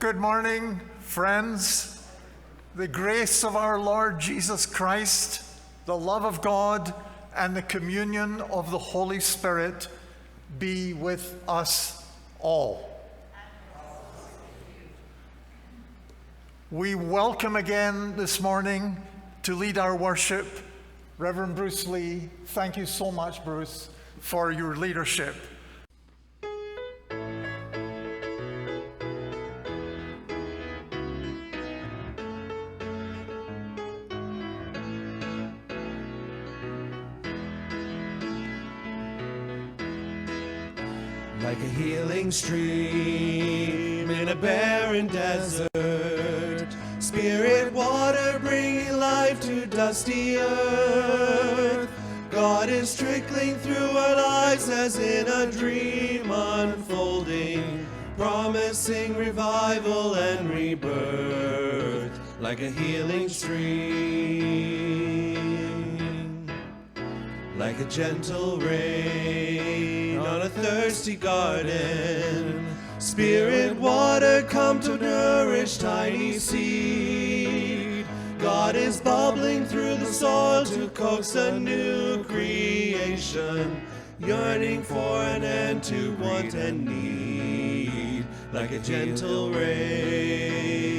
Good morning, friends. The grace of our Lord Jesus Christ, the love of God, and the communion of the Holy Spirit be with us all. We welcome again this morning to lead our worship Reverend Bruce Lee. Thank you so much, Bruce, for your leadership. Like a healing stream in a barren desert, Spirit water bringing life to dusty earth. God is trickling through our lives as in a dream unfolding, promising revival and rebirth. Like a healing stream, like a gentle rain on a thirsty garden, Spirit water come to nourish tiny seed. God is bubbling through the soil to coax a new creation, yearning for an end to want and need. Like a gentle rain,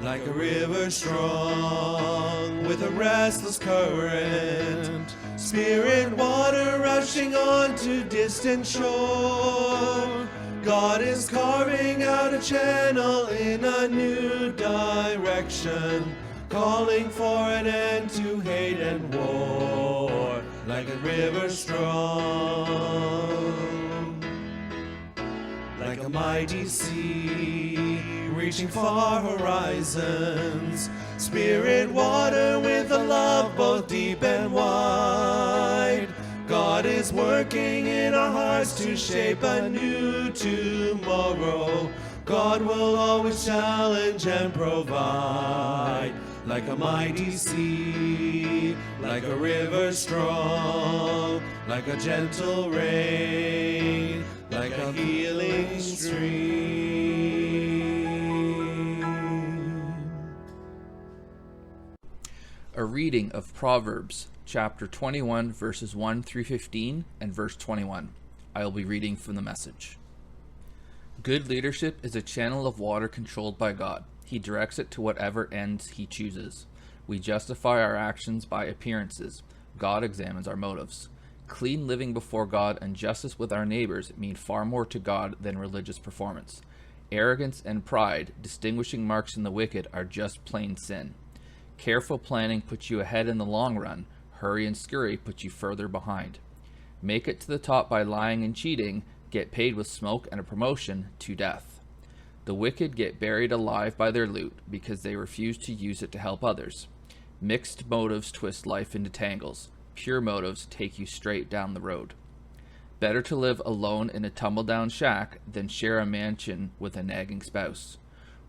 like a river strong with a restless current, Spirit water rushing on to distant shore. God is carving out a channel in a new direction, calling for an end to hate and war. Like a river strong, like a mighty sea reaching far horizons, Spirit water with a love both deep and wide. God is working in our hearts to shape a new tomorrow. God will always challenge and provide. Like a mighty sea, like a river strong, like a gentle rain, like a healing stream. A reading of Proverbs, chapter 21, verses 1 through 15, and verse 21. I will be reading from the Message. Good leadership is a channel of water controlled by God. He directs it to whatever ends he chooses. We justify our actions by appearances. God examines our motives. Clean living before God and justice with our neighbors mean far more to God than religious performance. Arrogance and pride, distinguishing marks in the wicked, are just plain sin. Careful planning puts you ahead in the long run. Hurry and scurry put you further behind. Make it to the top by lying and cheating. Get paid with smoke and a promotion to death. The wicked get buried alive by their loot because they refuse to use it to help others. Mixed motives twist life into tangles. Pure motives take you straight down the road. Better to live alone in a tumble-down shack than share a mansion with a nagging spouse.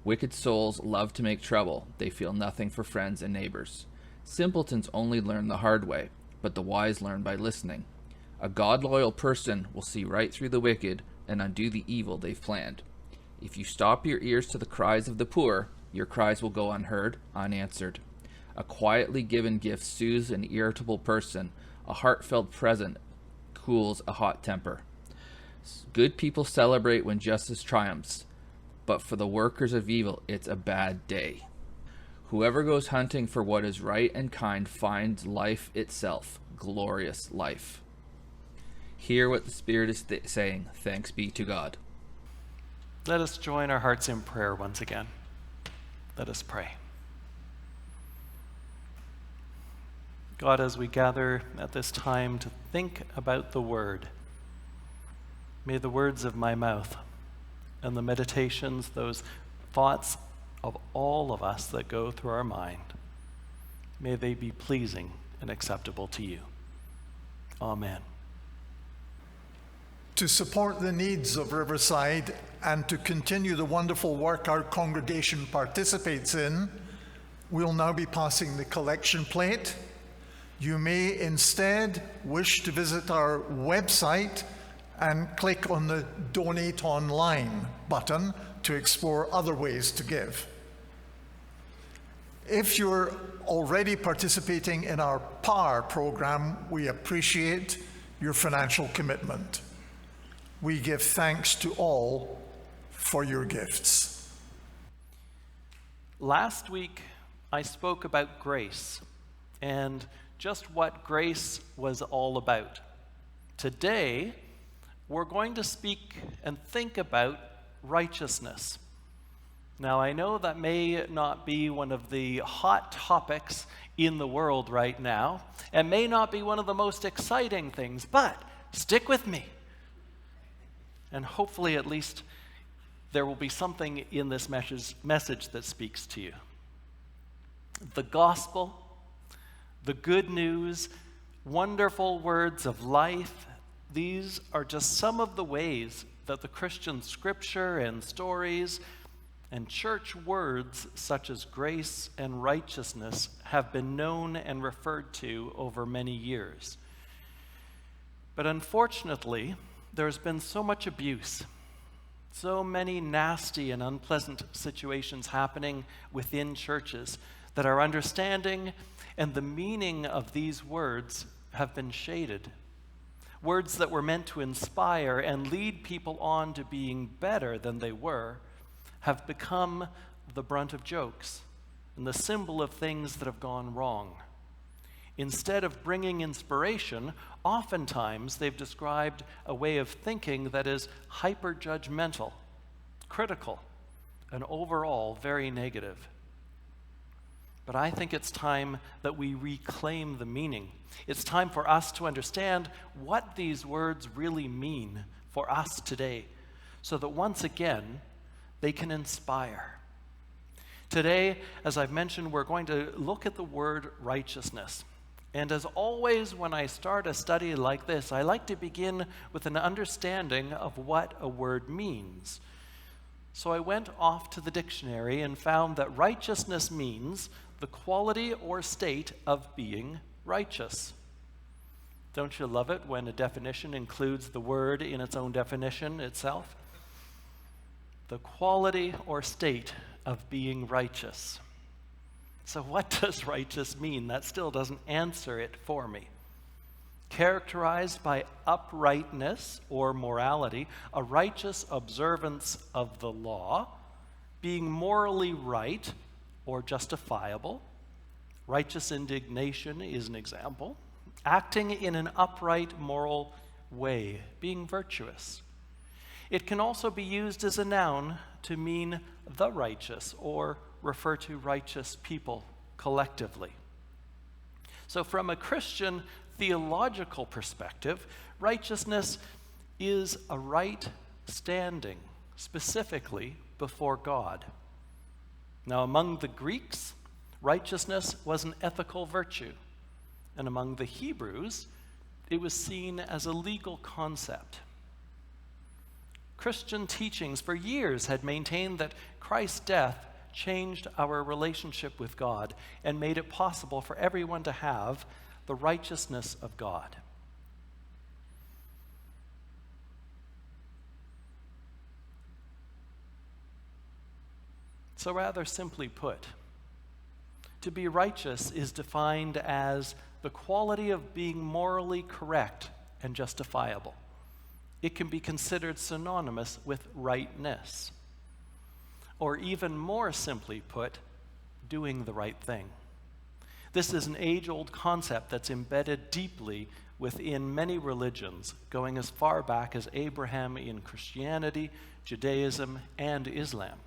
Wicked souls love to make trouble. They feel nothing for friends and neighbors. Simpletons only learn the hard way, but the wise learn by listening. A God-loyal person will see right through the wicked and undo the evil they've planned. If you stop your ears to the cries of the poor, your cries will go unheard, unanswered. A quietly given gift soothes an irritable person. A heartfelt present cools a hot temper. Good people celebrate when justice triumphs, but for the workers of evil, it's a bad day. Whoever goes hunting for what is right and kind finds life itself, glorious life. Hear what the Spirit is saying. Thanks be to God. Let us join our hearts in prayer once again. Let us pray. God, as we gather at this time to think about the Word, may the words of my mouth and the meditations, those thoughts of all of us that go through our mind, may they be pleasing and acceptable to you. Amen. To support the needs of Riverside and to continue the wonderful work our congregation participates in, we'll now be passing the collection plate. You may instead wish to visit our website and click on the Donate Online button to explore other ways to give. If you're already participating in our POWER program, we appreciate your financial commitment. We give thanks to all for your gifts. Last week, I spoke about grace and just what grace was all about. Today, we're going to speak and think about righteousness. Now, I know that may not be one of the hot topics in the world right now, and may not be one of the most exciting things, but stick with me. And hopefully, at least, there will be something in this message that speaks to you. The gospel, the good news, wonderful words of life, these are just some of the ways that the Christian scripture and stories and church words such as grace and righteousness have been known and referred to over many years. But unfortunately, there's been so much abuse, so many nasty and unpleasant situations happening within churches that our understanding and the meaning of these words have been shaded. Words that were meant to inspire and lead people on to being better than they were have become the brunt of jokes and the symbol of things that have gone wrong. Instead of bringing inspiration, oftentimes they've described a way of thinking that is hyper-judgmental, critical, and overall very negative. But I think it's time that we reclaim the meaning. It's time for us to understand what these words really mean for us today, so that once again, they can inspire. Today, as I've mentioned, we're going to look at the word righteousness. And as always, when I start a study like this, I like to begin with an understanding of what a word means. So I went off to the dictionary and found that righteousness means the quality or state of being righteous. Don't you love it when a definition includes the word in its own definition itself? The quality or state of being righteous. So what does righteous mean? That still doesn't answer it for me. Characterized by uprightness or morality, a righteous observance of the law, being morally right or justifiable. Righteous indignation is an example. Acting in an upright moral way, being virtuous. It can also be used as a noun to mean the righteous or refer to righteous people collectively. So from a Christian theological perspective, righteousness is a right standing, specifically before God. Now, among the Greeks, righteousness was an ethical virtue, and among the Hebrews, it was seen as a legal concept. Christian teachings for years had maintained that Christ's death changed our relationship with God and made it possible for everyone to have the righteousness of God. So rather simply put, to be righteous is defined as the quality of being morally correct and justifiable. It can be considered synonymous with rightness. Or even more simply put, doing the right thing. This is an age-old concept that's embedded deeply within many religions, going as far back as Abraham in Christianity, Judaism, and Islam.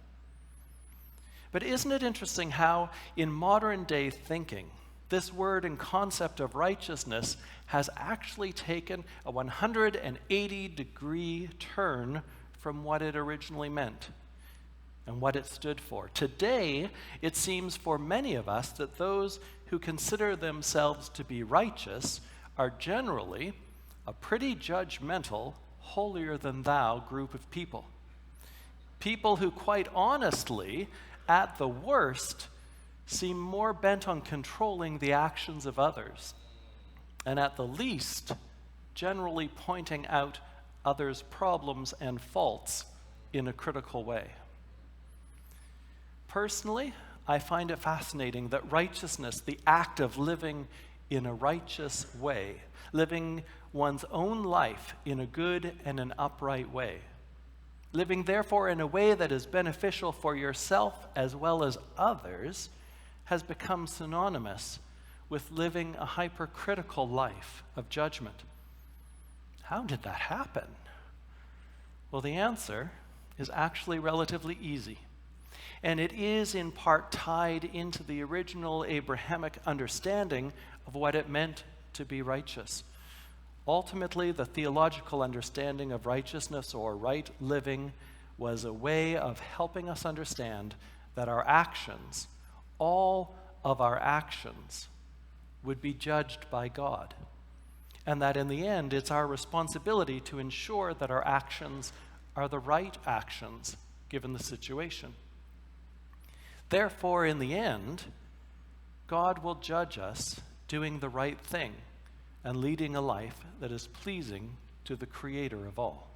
But isn't it interesting how, in modern-day thinking, this word and concept of righteousness has actually taken a 180-degree turn from what it originally meant and what it stood for. Today, it seems for many of us that those who consider themselves to be righteous are generally a pretty judgmental, holier-than-thou group of people. People who quite honestly, at the worst, seem more bent on controlling the actions of others, and at the least, generally pointing out others' problems and faults in a critical way. Personally, I find it fascinating that righteousness, the act of living in a righteous way, living one's own life in a good and an upright way, living therefore in a way that is beneficial for yourself as well as others, has become synonymous with living a hypercritical life of judgment. How did that happen? Well, the answer is actually relatively easy. And it is in part tied into the original Abrahamic understanding of what it meant to be righteous. Ultimately, the theological understanding of righteousness or right living was a way of helping us understand that our actions, all of our actions, would be judged by God. And that in the end, it's our responsibility to ensure that our actions are the right actions given the situation. Therefore, in the end, God will judge us doing the right thing and leading a life that is pleasing to the Creator of all.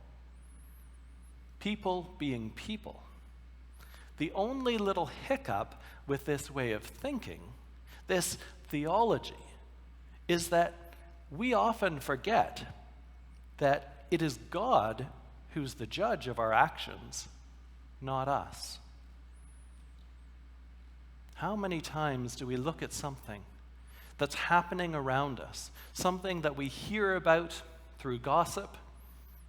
People being people. The only little hiccup with this way of thinking, this theology, is that we often forget that it is God who's the judge of our actions, not us. How many times do we look at something that's happening around us, something that we hear about through gossip,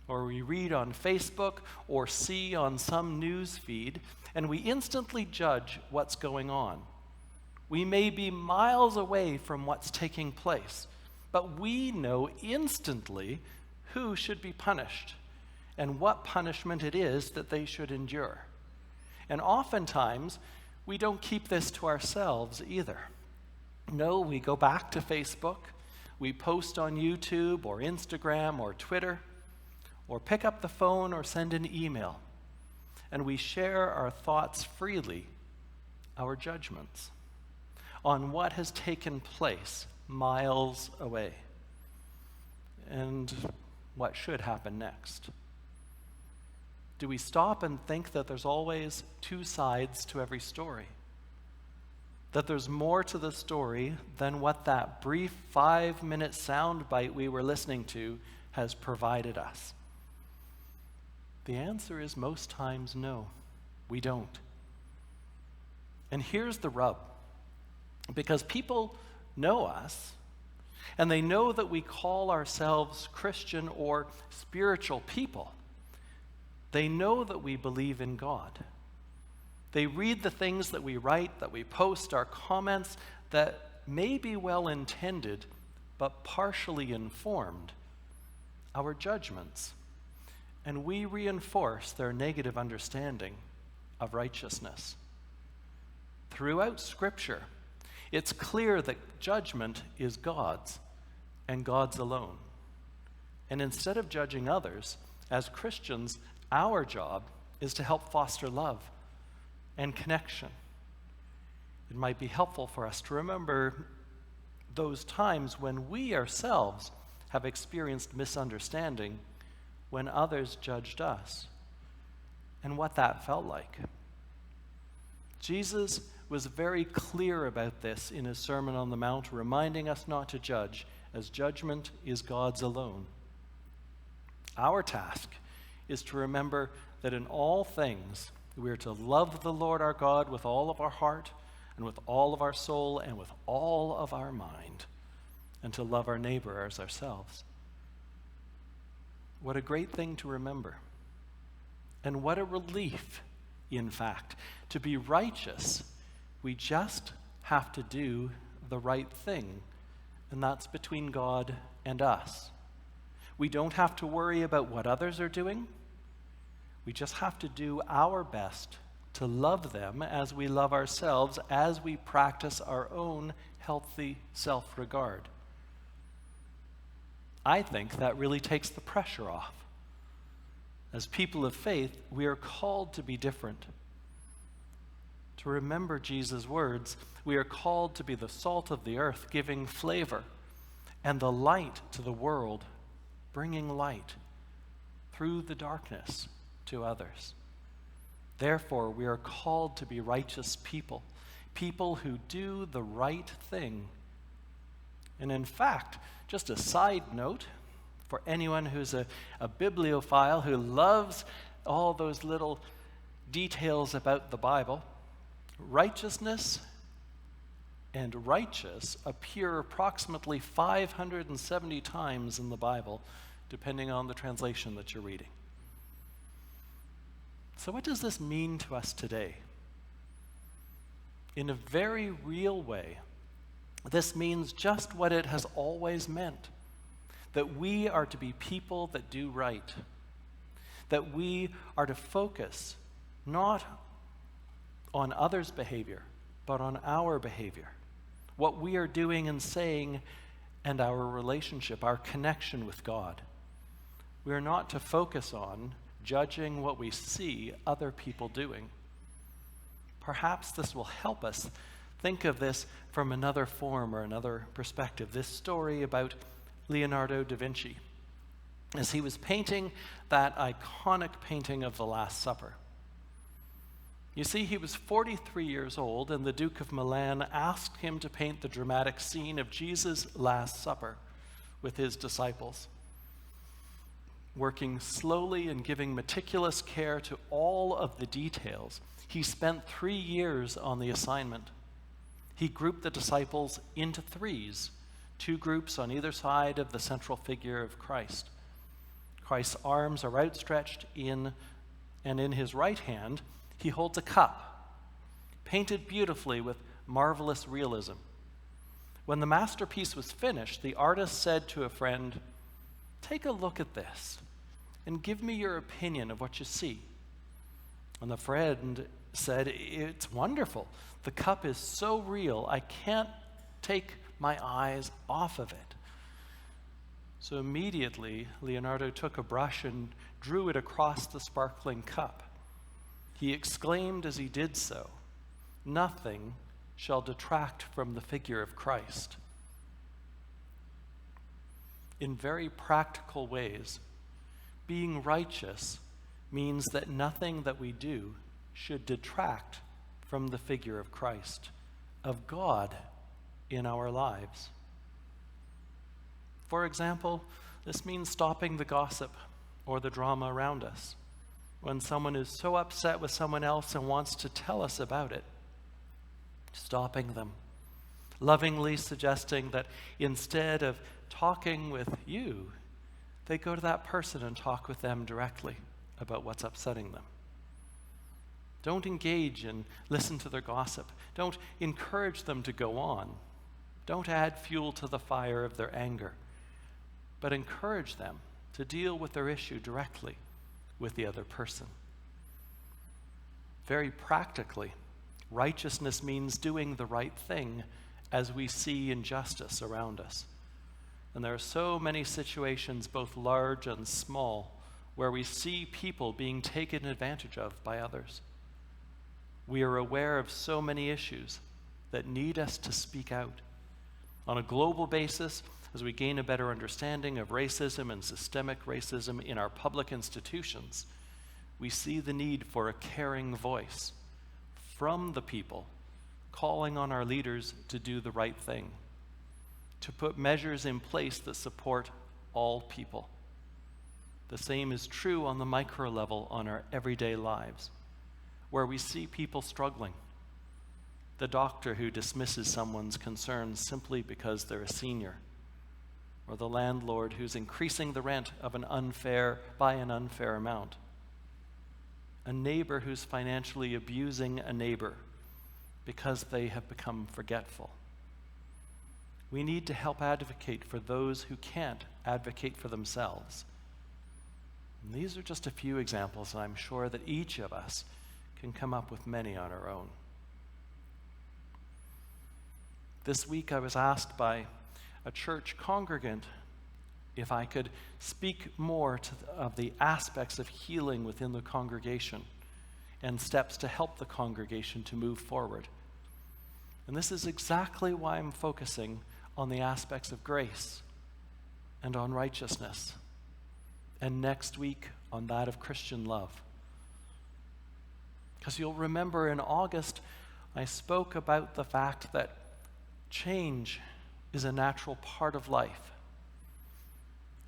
or we read on Facebook, or see on some news feed, and we instantly judge what's going on? We may be miles away from what's taking place, but we know instantly who should be punished and what punishment it is that they should endure. And oftentimes, we don't keep this to ourselves either. No, we go back to Facebook, we post on YouTube or Instagram or Twitter, or pick up the phone or send an email, and we share our thoughts freely, our judgments, on what has taken place miles away, and what should happen next. Do we stop and think that there's always two sides to every story? That there's more to the story than what that brief 5-minute soundbite we were listening to has provided us? The answer is most times no, we don't. And here's the rub. Because people know us, and they know that we call ourselves Christian or spiritual people. They know that we believe in God. They read the things that we write, that we post, our comments that may be well-intended but partially informed, our judgments, and we reinforce their negative understanding of righteousness. Throughout Scripture, it's clear that judgment is God's and God's alone. And instead of judging others, as Christians, our job is to help foster love and connection. It might be helpful for us to remember those times when we ourselves have experienced misunderstanding when others judged us, and what that felt like. Jesus was very clear about this in his Sermon on the Mount, reminding us not to judge, as judgment is God's alone. Our task is to remember that in all things we are to love the Lord our God with all of our heart and with all of our soul and with all of our mind, and to love our neighbor as ourselves. What a great thing to remember. And what a relief, in fact. To be righteous, we just have to do the right thing, and that's between God and us. We don't have to worry about what others are doing. We just have to do our best to love them as we love ourselves, as we practice our own healthy self-regard. I think that really takes the pressure off. As people of faith, we are called to be different. To remember Jesus' words, we are called to be the salt of the earth, giving flavor, and the light to the world, bringing light through the darkness to others. Therefore, we are called to be righteous people, people who do the right thing. And in fact, just a side note, for anyone who's a bibliophile who loves all those little details about the Bible, righteousness and righteous appear approximately 570 times in the Bible, depending on the translation that you're reading. So what does this mean to us today? In a very real way, this means just what it has always meant, that we are to be people that do right, that we are to focus not on others' behavior, but on our behavior, what we are doing and saying, and our relationship, our connection with God. We are not to focus on judging what we see other people doing. Perhaps this will help us think of this from another form or another perspective. This story about Leonardo da Vinci, as he was painting that iconic painting of the Last Supper. You see, he was 43 years old, and the Duke of Milan asked him to paint the dramatic scene of Jesus' Last Supper with his disciples. Working slowly and giving meticulous care to all of the details, he spent 3 years on the assignment. He grouped the disciples into threes, 2 groups on either side of the central figure of Christ. Christ's arms are outstretched and in his right hand, he holds a cup, painted beautifully with marvelous realism. When the masterpiece was finished, the artist said to a friend, "Take a look at this and give me your opinion of what you see." And the friend said, "It's wonderful. The cup is so real, I can't take my eyes off of it." So immediately, Leonardo took a brush and drew it across the sparkling cup. He exclaimed as he did so, "Nothing shall detract from the figure of Christ." In very practical ways, being righteous means that nothing that we do should detract from the figure of Christ, of God in our lives. For example, this means stopping the gossip or the drama around us. When someone is so upset with someone else and wants to tell us about it, stopping them, lovingly suggesting that instead of talking with you, they go to that person and talk with them directly about what's upsetting them. Don't engage and listen to their gossip. Don't encourage them to go on. Don't add fuel to the fire of their anger, but encourage them to deal with their issue directly with the other person. Very practically, righteousness means doing the right thing as we see injustice around us. And there are so many situations, both large and small, where we see people being taken advantage of by others. We are aware of so many issues that need us to speak out. On a global basis, as we gain a better understanding of racism and systemic racism in our public institutions, we see the need for a caring voice from the people, calling on our leaders to do the right thing, to put measures in place that support all people. The same is true on the micro level on our everyday lives, where we see people struggling. The doctor who dismisses someone's concerns simply because they're a senior, or the landlord who's increasing the rent of by an unfair amount. A neighbor who's financially abusing a neighbor because they have become forgetful. We need to help advocate for those who can't advocate for themselves. And these are just a few examples, and I'm sure that each of us can come up with many on our own. This week I was asked by a church congregant if I could speak more of the aspects of healing within the congregation and steps to help the congregation to move forward. And this is exactly why I'm focusing on the aspects of grace and on righteousness, and next week on that of Christian love. Because you'll remember in August, I spoke about the fact that change is a natural part of life.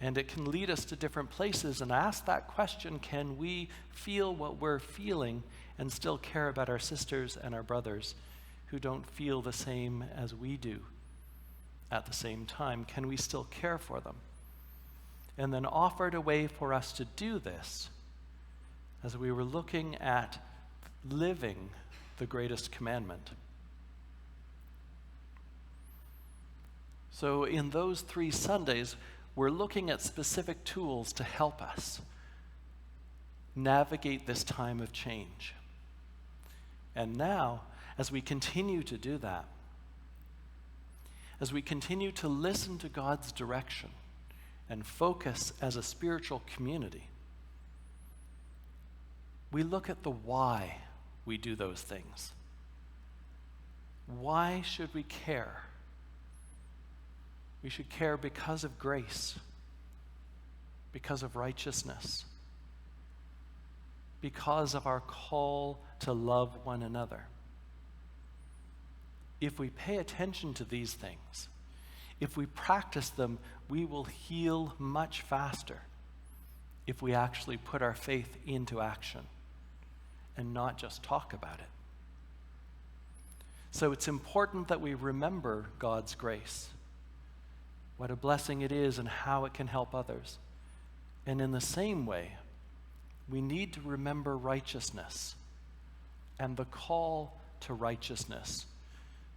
And it can lead us to different places. And I asked that question, can we feel what we're feeling and still care about our sisters and our brothers who don't feel the same as we do at the same time? Can we still care for them? And then offered a way for us to do this as we were looking at living the greatest commandment. So in those 3 Sundays, we're looking at specific tools to help us navigate this time of change. And now, as we continue to do that, as we continue to listen to God's direction and focus as a spiritual community, we look at the why we do those things. Why should we care? We should care because of grace, because of righteousness, because of our call to love one another. If we pay attention to these things, if we practice them, we will heal much faster if we actually put our faith into action and not just talk about it. So it's important that we remember God's grace, what a blessing it is and how it can help others. And in the same way, we need to remember righteousness and the call to righteousness,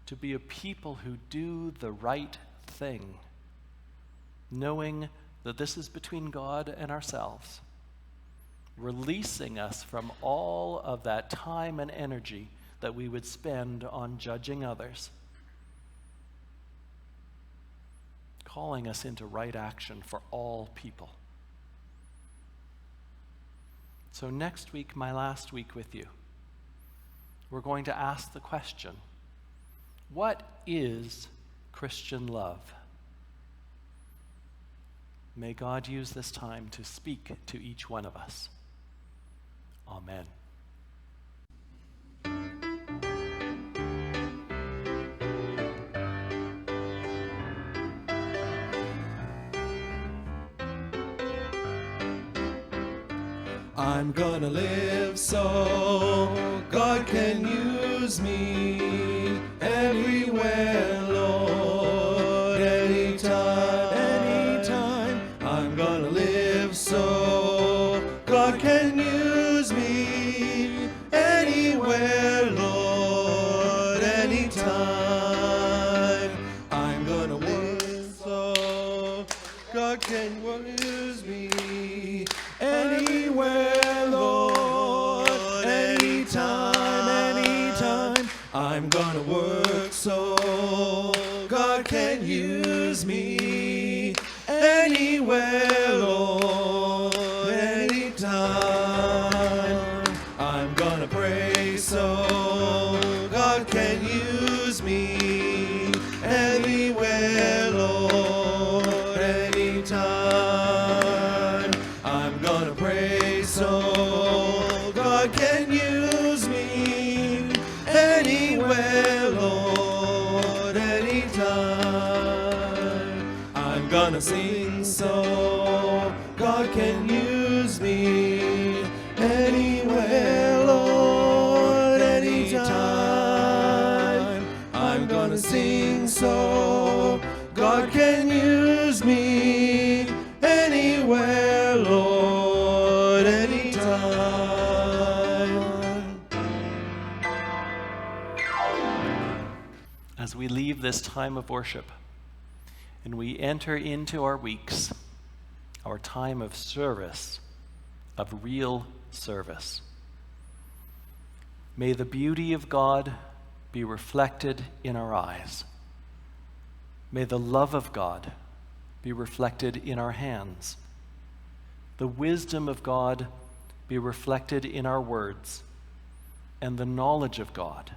to be a people who do the right thing, knowing that this is between God and ourselves, releasing us from all of that time and energy that we would spend on judging others, calling us into right action for all people. So next week, my last week with you, we're going to ask the question, what is Christian love? May God use this time to speak to each one of us. Amen. I'm gonna live so God can use me everywhere, Lord, anytime. I'm gonna live so God can use me anywhere, Lord, anytime. I'm gonna work so God can use me anywhere, Lord, anytime. I'm gonna work so God can use me anywhere, Lord, anytime. I'm gonna pray so God can use me everywhere, Lord, anytime. I'm gonna pray so God can use me anywhere, Lord, anytime. I'm gonna sing so God can use me anywhere, Lord, anytime. I'm gonna sing so God can use me anywhere, Lord, anytime. As we leave this time of worship and we enter into our weeks, our time of service, of real service, may the beauty of God be reflected in our eyes. May the love of God be reflected in our hands. The wisdom of God be reflected in our words, and the knowledge of God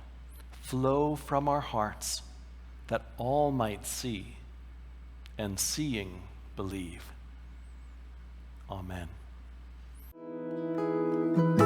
flow from our hearts, that all might see, and seeing believe. Amen. you.